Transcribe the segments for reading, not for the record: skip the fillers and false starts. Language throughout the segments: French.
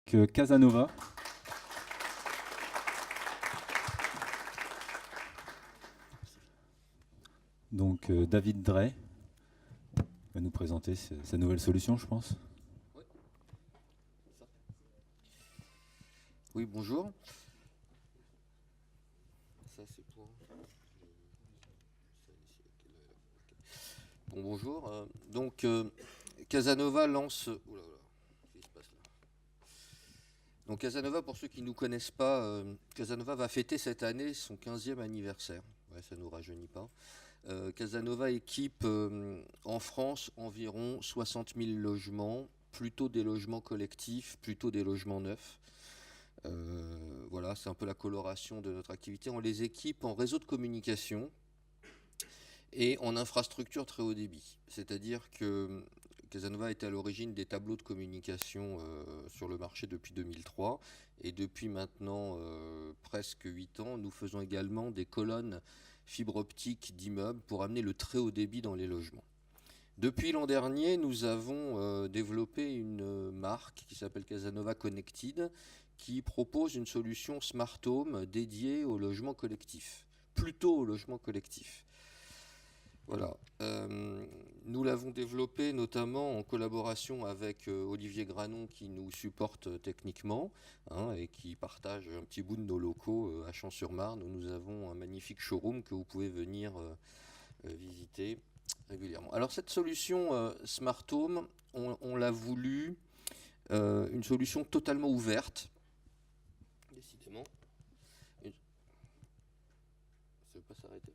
Casanova. Donc David Drey va nous présenter sa nouvelle solution, je pense. Oui, bonjour. Ça, c'est pour... Bon, bonjour. Casanova lance... Oula, oula, qu'est-ce qui se passe là? Donc Casanova, pour ceux qui ne nous connaissent pas, Casanova va fêter cette année son 15e anniversaire. Ouais, ça ne nous rajeunit pas. Casanova équipe en France environ 60 000 logements, plutôt des logements collectifs, plutôt des logements neufs. Voilà, c'est un peu la coloration de notre activité. On les équipe en réseau de communication et en infrastructure très haut débit. C'est-à-dire que Casanova était à l'origine des tableaux de communication sur le marché depuis 2003. Et depuis maintenant presque 8 ans, nous faisons également des colonnes fibre optique d'immeubles pour amener le très haut débit dans les logements. Depuis l'an dernier, nous avons développé une marque qui s'appelle Casanova Connected, qui propose une solution Smart Home dédiée au logement collectif, plutôt au logement collectif. Voilà. Nous l'avons développé notamment en collaboration avec Olivier Granon qui nous supporte techniquement et qui partage un petit bout de nos locaux à Champs-sur-Marne où nous avons un magnifique showroom que vous pouvez venir visiter régulièrement. Alors cette solution Smart Home, on l'a voulu une solution totalement ouverte. Décidément. Ça ne veut pas s'arrêter.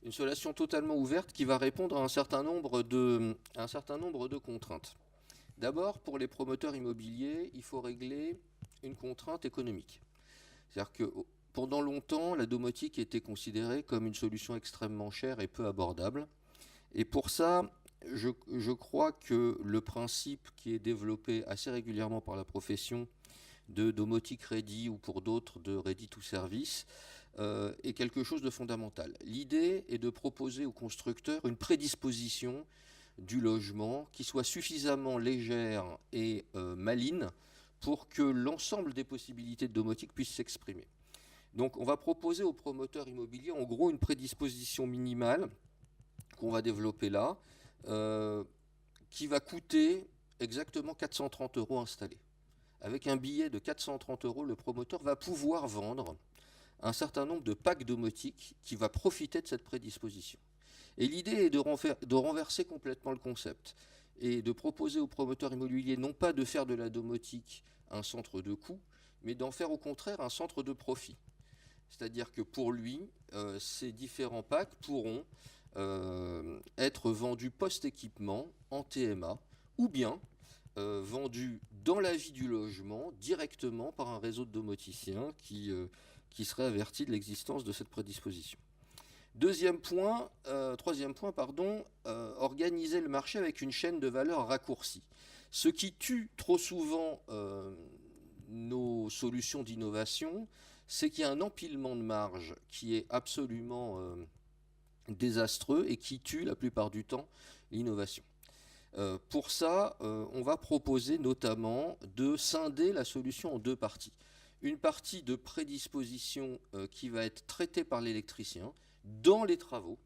Une solution totalement ouverte qui va répondre à un certain nombre de contraintes. D'abord, pour les promoteurs immobiliers, il faut régler une contrainte économique. C'est-à-dire que pendant longtemps, la domotique était considérée comme une solution extrêmement chère et peu abordable. Et pour ça, je crois que le principe qui est développé assez régulièrement par la profession de domotique ready ou pour d'autres de ready to service est quelque chose de fondamental. L'idée est de proposer aux constructeurs une prédisposition du logement qui soit suffisamment légère et maligne pour que l'ensemble des possibilités de domotique puissent s'exprimer. Donc on va proposer aux promoteurs immobiliers en gros une prédisposition minimale qu'on va développer là, qui va coûter exactement 430 € installés. Avec un billet de 430 €, le promoteur va pouvoir vendre un certain nombre de packs domotiques qui va profiter de cette prédisposition. Et l'idée est de renverser complètement le concept et de proposer aux promoteurs immobiliers non pas de faire de la domotique un centre de coût, mais d'en faire au contraire un centre de profit. C'est-à-dire que pour lui, ces différents packs pourront être vendus post-équipement en TMA ou bien vendus dans la vie du logement directement par un réseau de domoticiens qui serait averti de l'existence de cette prédisposition. Troisième point, organiser le marché avec une chaîne de valeur raccourcie. Ce qui tue trop souvent nos solutions d'innovation, c'est qu'il y a un empilement de marge qui est absolument désastreux et qui tue la plupart du temps l'innovation. Pour ça, on va proposer notamment de scinder la solution en deux parties. Une partie de prédisposition qui va être traitée par l'électricien dans les travaux,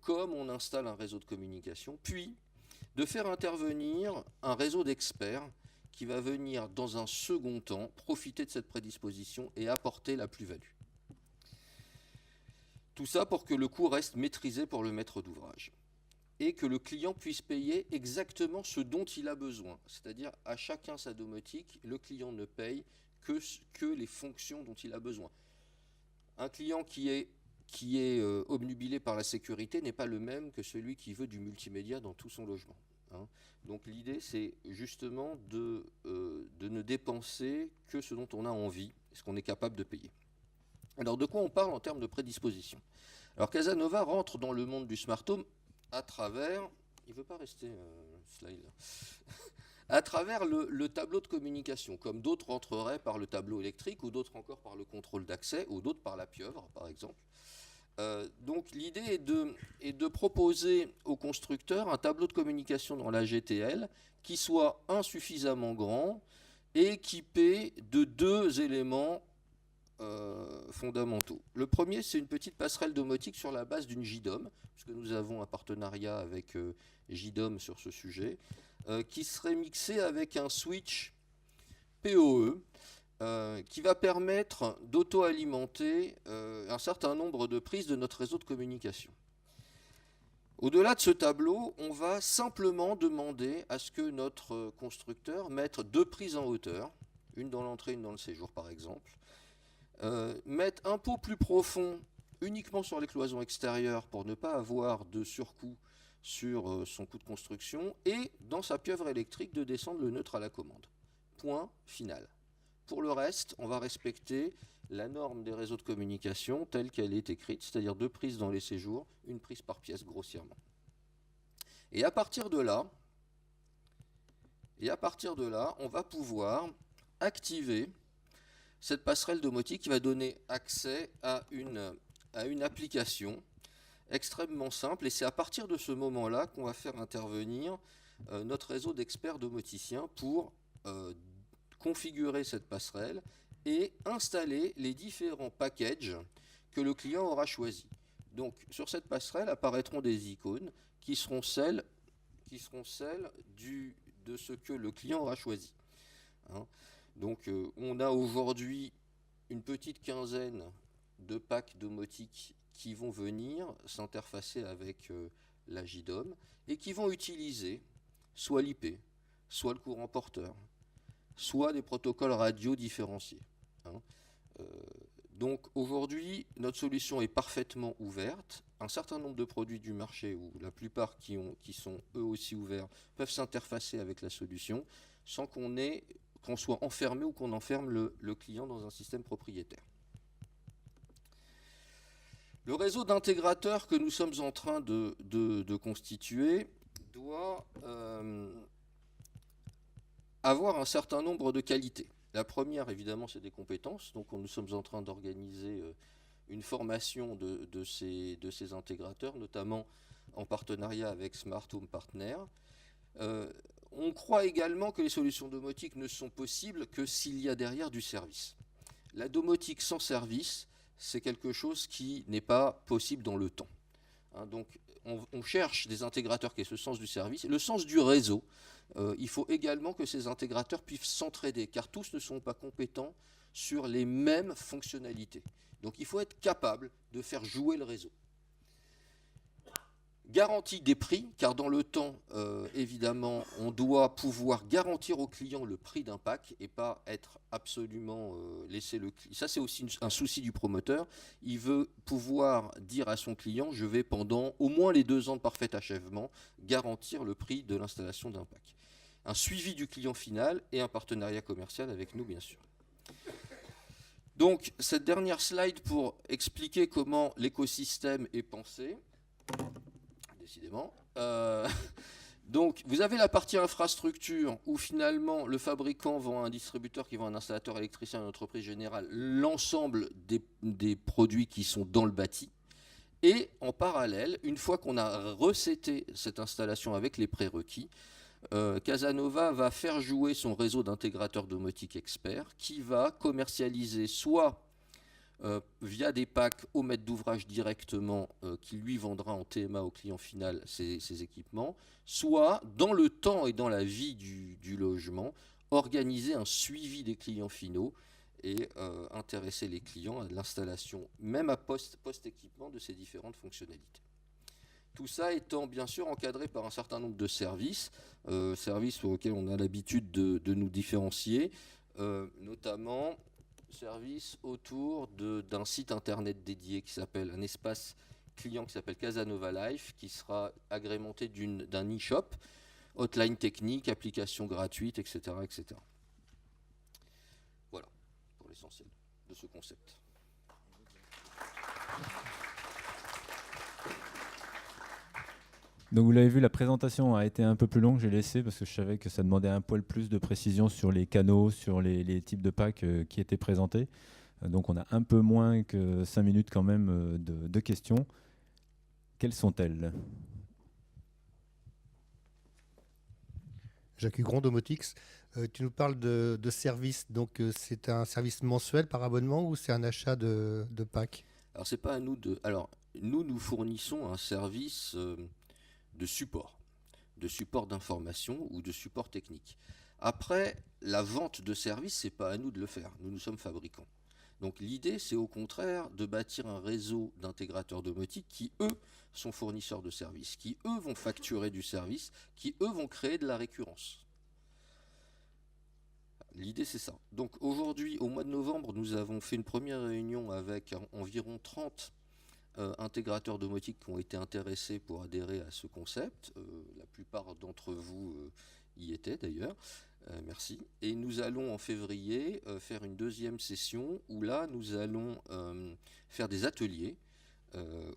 comme on installe un réseau de communication, puis de faire intervenir un réseau d'experts qui va venir dans un second temps profiter de cette prédisposition et apporter la plus-value. Tout ça pour que le coût reste maîtrisé pour le maître d'ouvrage et que le client puisse payer exactement ce dont il a besoin. C'est-à-dire à chacun sa domotique, le client ne paye que les fonctions dont il a besoin. Un client qui est obnubilé par la sécurité n'est pas le même que celui qui veut du multimédia dans tout son logement. Donc l'idée, c'est justement de ne dépenser que ce dont on a envie, ce qu'on est capable de payer. Alors de quoi on parle en termes de prédisposition? Alors Casanova rentre dans le monde du smart home à travers... Il ne veut pas rester slide là. À travers le tableau de communication, comme d'autres rentreraient par le tableau électrique, ou d'autres encore par le contrôle d'accès, ou d'autres par la pieuvre, par exemple. Donc l'idée est de proposer aux constructeurs un tableau de communication dans la GTL qui soit insuffisamment grand est équipé de deux éléments fondamentaux. Le premier, c'est une petite passerelle domotique sur la base d'une JDOM, puisque nous avons un partenariat avec JDOM sur ce sujet, qui serait mixé avec un switch PoE qui va permettre d'auto-alimenter un certain nombre de prises de notre réseau de communication. Au-delà de ce tableau, on va simplement demander à ce que notre constructeur mette deux prises en hauteur, une dans l'entrée, une dans le séjour par exemple, mette un pot plus profond uniquement sur les cloisons extérieures pour ne pas avoir de surcoût sur son coût de construction, et dans sa pieuvre électrique de descendre le neutre à la commande. Point final. Pour le reste, on va respecter la norme des réseaux de communication telle qu'elle est écrite, c'est-à-dire deux prises dans les séjours, une prise par pièce grossièrement. Et à partir de là, on va pouvoir activer cette passerelle domotique qui va donner accès à une application extrêmement simple. Et c'est à partir de ce moment-là qu'on va faire intervenir notre réseau d'experts domoticiens pour configurer cette passerelle et installer les différents packages que le client aura choisis. Donc sur cette passerelle apparaîtront des icônes qui seront celles de ce que le client aura choisi. Hein. Donc on a aujourd'hui une petite quinzaine de packs domotiques qui vont venir s'interfacer avec la JDOM et qui vont utiliser soit l'IP, soit le courant porteur, soit des protocoles radio différenciés. Hein. Donc aujourd'hui, notre solution est parfaitement ouverte. Un certain nombre de produits du marché, ou la plupart qui sont eux aussi ouverts, peuvent s'interfacer avec la solution sans qu'on soit enfermé ou qu'on enferme le client dans un système propriétaire. Le réseau d'intégrateurs que nous sommes en train de constituer doit avoir un certain nombre de qualités. La première, évidemment, c'est des compétences. Donc, nous sommes en train d'organiser une formation de ces intégrateurs, notamment en partenariat avec Smart Home Partner. On croit également que les solutions domotiques ne sont possibles que s'il y a derrière du service. La domotique sans service, c'est quelque chose qui n'est pas possible dans le temps. Hein, donc, on cherche des intégrateurs qui aient ce sens du service. Le sens du réseau, il faut également que ces intégrateurs puissent s'entraider, car tous ne sont pas compétents sur les mêmes fonctionnalités. Donc il faut être capable de faire jouer le réseau. Garantie des prix, car dans le temps, évidemment, on doit pouvoir garantir au client le prix d'un pack et pas être absolument laisser le client. Ça, c'est aussi un souci du promoteur. Il veut pouvoir dire à son client, je vais pendant au moins les 2 ans de parfait achèvement garantir le prix de l'installation d'un pack. Un suivi du client final et un partenariat commercial avec nous, bien sûr. Donc, cette dernière slide pour expliquer comment l'écosystème est pensé. Décidément. Donc, vous avez la partie infrastructure où finalement le fabricant vend à un distributeur qui vend à un installateur électricien, à une entreprise générale, l'ensemble des produits qui sont dans le bâti. Et en parallèle, une fois qu'on a recetté cette installation avec les prérequis, Casanova va faire jouer son réseau d'intégrateurs domotiques experts qui va commercialiser soit via des packs au maître d'ouvrage directement qui lui vendra en TMA au client final ses équipements, soit dans le temps et dans la vie du logement, organiser un suivi des clients finaux et intéresser les clients à l'installation, même à post-équipement de ces différentes fonctionnalités. Tout ça étant bien sûr encadré par un certain nombre de services, services sur lesquels on a l'habitude de nous différencier, notamment services autour d'un site internet dédié qui s'appelle un espace client qui s'appelle Casanova Life, qui sera agrémenté d'un e-shop, hotline technique, application gratuite, etc., etc. Voilà pour l'essentiel de ce concept. Donc vous l'avez vu, la présentation a été un peu plus longue, j'ai laissé parce que je savais que ça demandait un poil plus de précision sur les canaux, sur les types de packs qui étaient présentés. Donc on a un peu moins que 5 minutes quand même de questions. Quelles sont-elles ? Jacques Hugron, Domotics. Tu nous parles de service, donc c'est un service mensuel par abonnement ou c'est un achat de pack? Alors, c'est pas à nous de. Alors, nous fournissons un service de support d'information ou de support technique. Après, la vente de services, c'est pas à nous de le faire. Nous sommes fabricants. Donc l'idée, c'est au contraire de bâtir un réseau d'intégrateurs domotiques qui, eux, sont fournisseurs de services, qui, eux, vont facturer du service, qui, eux, vont créer de la récurrence. L'idée, c'est ça. Donc aujourd'hui, au mois de novembre, nous avons fait une première réunion avec environ 30 intégrateurs domotiques qui ont été intéressés pour adhérer à ce concept. La plupart d'entre vous y étaient d'ailleurs. Merci. Et nous allons en février faire une deuxième session où là nous allons faire des ateliers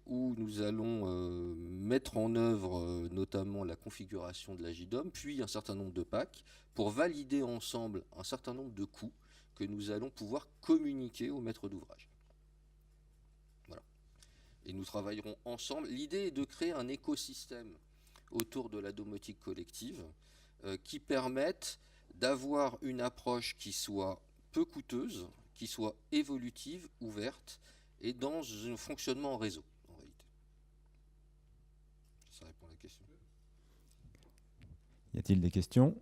où nous allons mettre en œuvre notamment la configuration de la JDOM, puis un certain nombre de packs pour valider ensemble un certain nombre de coûts que nous allons pouvoir communiquer aux maîtres d'ouvrage. Voilà. Et nous travaillerons ensemble. L'idée est de créer un écosystème autour de la domotique collective qui permette d'avoir une approche qui soit peu coûteuse, qui soit évolutive, ouverte, et dans un fonctionnement en réseau, en réalité. Ça répond à la question. Y a-t-il des questions?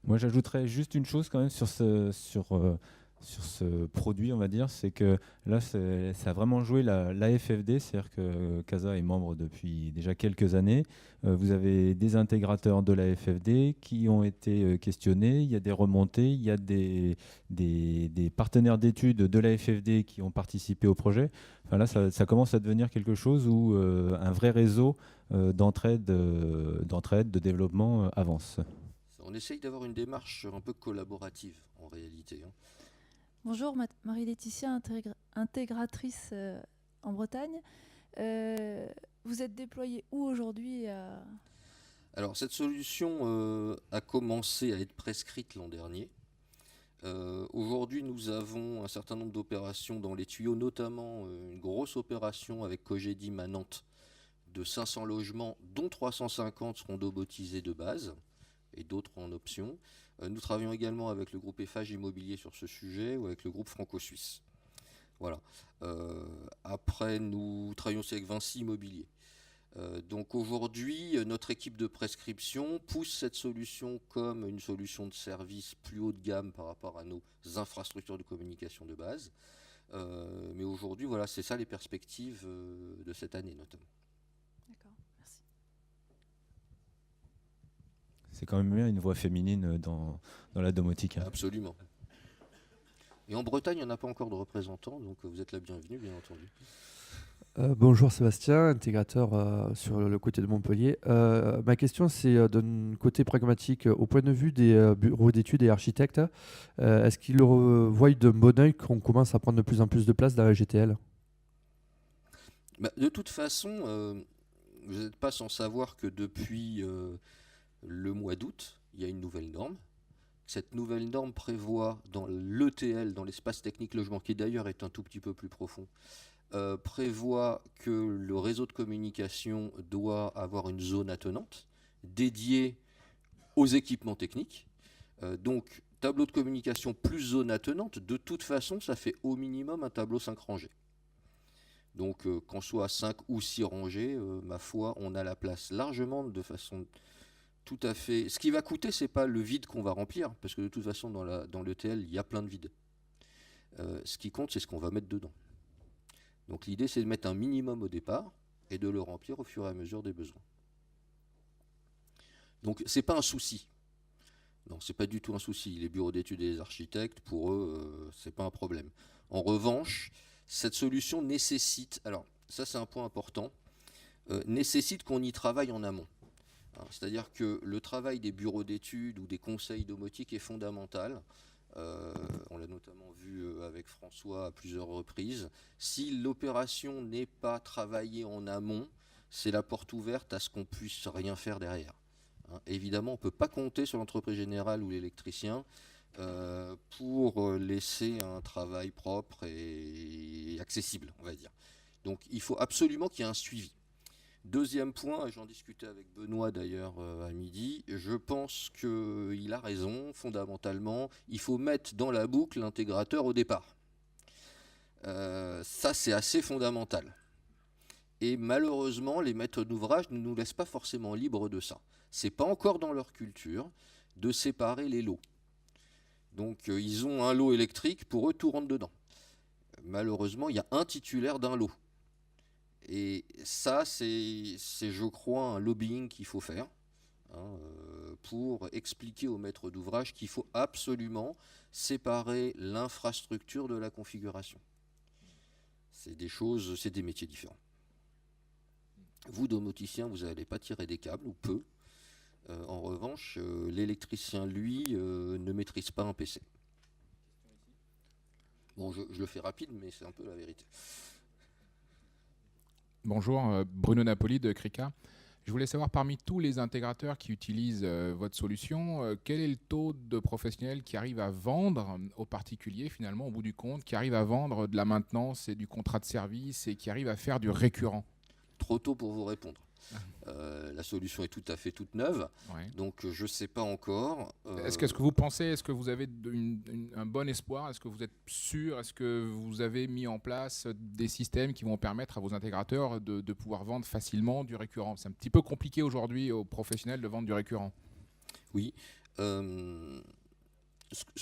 Moi, j'ajouterais juste une chose quand même sur ce produit, on va dire, c'est que là, ça a vraiment joué l'AFFD, c'est-à-dire que CASA est membre depuis déjà quelques années. Vous avez des intégrateurs de l'AFFD qui ont été questionnés, il y a des remontées, il y a des partenaires d'études de l'AFFD qui ont participé au projet. Enfin, là, ça commence à devenir quelque chose où un vrai réseau d'entraide, de développement avance. On essaye d'avoir une démarche un peu collaborative, en réalité. Bonjour, Marie-Laetitia, intégratrice en Bretagne. Vous êtes déployée où aujourd'hui Alors, cette solution a commencé à être prescrite l'an dernier. Aujourd'hui, nous avons un certain nombre d'opérations dans les tuyaux, notamment une grosse opération avec Cogedim à Nantes de 500 logements, dont 350 seront domotisés de base et d'autres en option. Nous travaillons également avec le groupe Eiffage Immobilier sur ce sujet ou avec le groupe franco-suisse. Voilà. Après, nous travaillons aussi avec Vinci Immobilier. Donc aujourd'hui, notre équipe de prescription pousse cette solution comme une solution de service plus haut de gamme par rapport à nos infrastructures de communication de base. Mais aujourd'hui, voilà, c'est ça les perspectives de cette année notamment. D'accord, merci. C'est quand même bien une voix féminine dans la domotique. Hein. Absolument. Et en Bretagne, il n'y en a pas encore de représentants, donc vous êtes la bienvenue, bien entendu. Bonjour Sébastien, intégrateur sur le côté de Montpellier. Ma question, c'est d'un côté pragmatique. Au point de vue des bureaux d'études et architectes, est-ce qu'ils voient d'un bon oeil qu'on commence à prendre de plus en plus de place dans la GTL ? De toute façon, vous n'êtes pas sans savoir que depuis le mois d'août, il y a une nouvelle norme. Cette nouvelle norme prévoit dans l'ETL, dans l'espace technique logement, qui d'ailleurs est un tout petit peu plus profond, prévoit que le réseau de communication doit avoir une zone attenante dédiée aux équipements techniques. Donc, tableau de communication plus zone attenante, de toute façon, ça fait au minimum un tableau 5 rangées. Donc, qu'on soit 5 ou 6 rangées, ma foi, on a la place largement de façon tout à fait... Ce qui va coûter, c'est pas le vide qu'on va remplir, parce que de toute façon, dans l'ETL, il y a plein de vides. Ce qui compte, c'est ce qu'on va mettre dedans. Donc l'idée, c'est de mettre un minimum au départ et de le remplir au fur et à mesure des besoins. Donc c'est pas un souci. Non, c'est pas du tout un souci. Les bureaux d'études et les architectes, pour eux, c'est pas un problème. En revanche, cette solution nécessite, alors ça c'est un point important, nécessite qu'on y travaille en amont. C'est-à-dire que le travail des bureaux d'études ou des conseils domotiques est fondamental. On l'a notamment vu avec François à plusieurs reprises. Si l'opération n'est pas travaillée en amont, c'est la porte ouverte à ce qu'on puisse rien faire derrière. Évidemment, on ne peut pas compter sur l'entreprise générale ou l'électricien pour laisser un travail propre et accessible, on va dire. Donc il faut absolument qu'il y ait un suivi. Deuxième point, et j'en discutais avec Benoît d'ailleurs à midi, je pense qu'il a raison, fondamentalement, il faut mettre dans la boucle l'intégrateur au départ. Ça, c'est assez fondamental. Et malheureusement, les maîtres d'ouvrage ne nous laissent pas forcément libres de ça. C'est pas encore dans leur culture de séparer les lots. Donc ils ont un lot électrique, pour eux tout rentre dedans. Malheureusement, il y a un titulaire d'un lot. Et ça, c'est je crois, un lobbying qu'il faut faire pour expliquer aux maîtres d'ouvrage qu'il faut absolument séparer l'infrastructure de la configuration. C'est des choses, c'est des métiers différents. Vous, domoticien, vous n'allez pas tirer des câbles, ou peu. En revanche, l'électricien, lui, ne maîtrise pas un PC. Bon, je le fais rapide, mais c'est un peu la vérité. Bonjour, Bruno Napoli de Crica. Je voulais savoir, parmi tous les intégrateurs qui utilisent votre solution, quel est le taux de professionnels qui arrivent à vendre aux particuliers, finalement, au bout du compte, qui arrivent à vendre de la maintenance et du contrat de service et qui arrivent à faire du récurrent? Trop tôt pour vous répondre. La solution est tout à fait toute neuve, Ouais. donc je ne sais pas encore. Est-ce que vous pensez, est-ce que vous avez un bon espoir? Est-ce que vous êtes sûr? Est-ce que vous avez mis en place des systèmes qui vont permettre à vos intégrateurs de pouvoir vendre facilement du récurrent? C'est un petit peu compliqué aujourd'hui aux professionnels de vendre du récurrent. Oui. Ce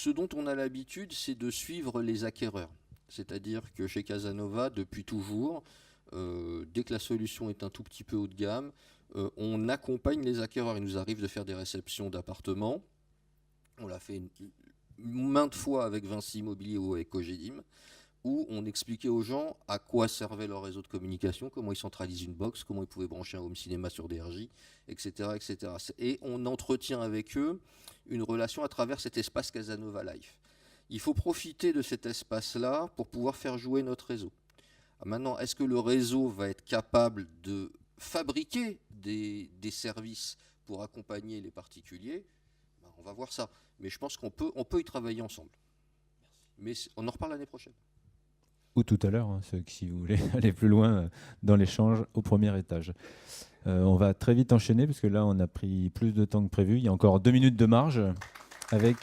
dont on a l'habitude, c'est de suivre les acquéreurs. C'est-à-dire que chez Casanova, depuis toujours, dès que la solution est un tout petit peu haut de gamme, on accompagne les acquéreurs. Il nous arrive de faire des réceptions d'appartements. On l'a fait maintes fois avec Vinci Immobilier ou avec Cogedim, où on expliquait aux gens à quoi servait leur réseau de communication, comment ils centralisent une box, comment ils pouvaient brancher un home cinéma sur DRJ, etc., etc. Et on entretient avec eux une relation à travers cet espace Casanova Life. Il faut profiter de cet espace-là pour pouvoir faire jouer notre réseau. Maintenant, est-ce que le réseau va être capable de fabriquer des services pour accompagner les particuliers? On va voir ça. Mais je pense qu'on peut y travailler ensemble. Mais on en reparle l'année prochaine. Ou tout à l'heure, si vous voulez aller plus loin dans l'échange au premier étage. On va très vite enchaîner parce que là, on a pris plus de temps que prévu. Il y a encore 2 minutes de marge avec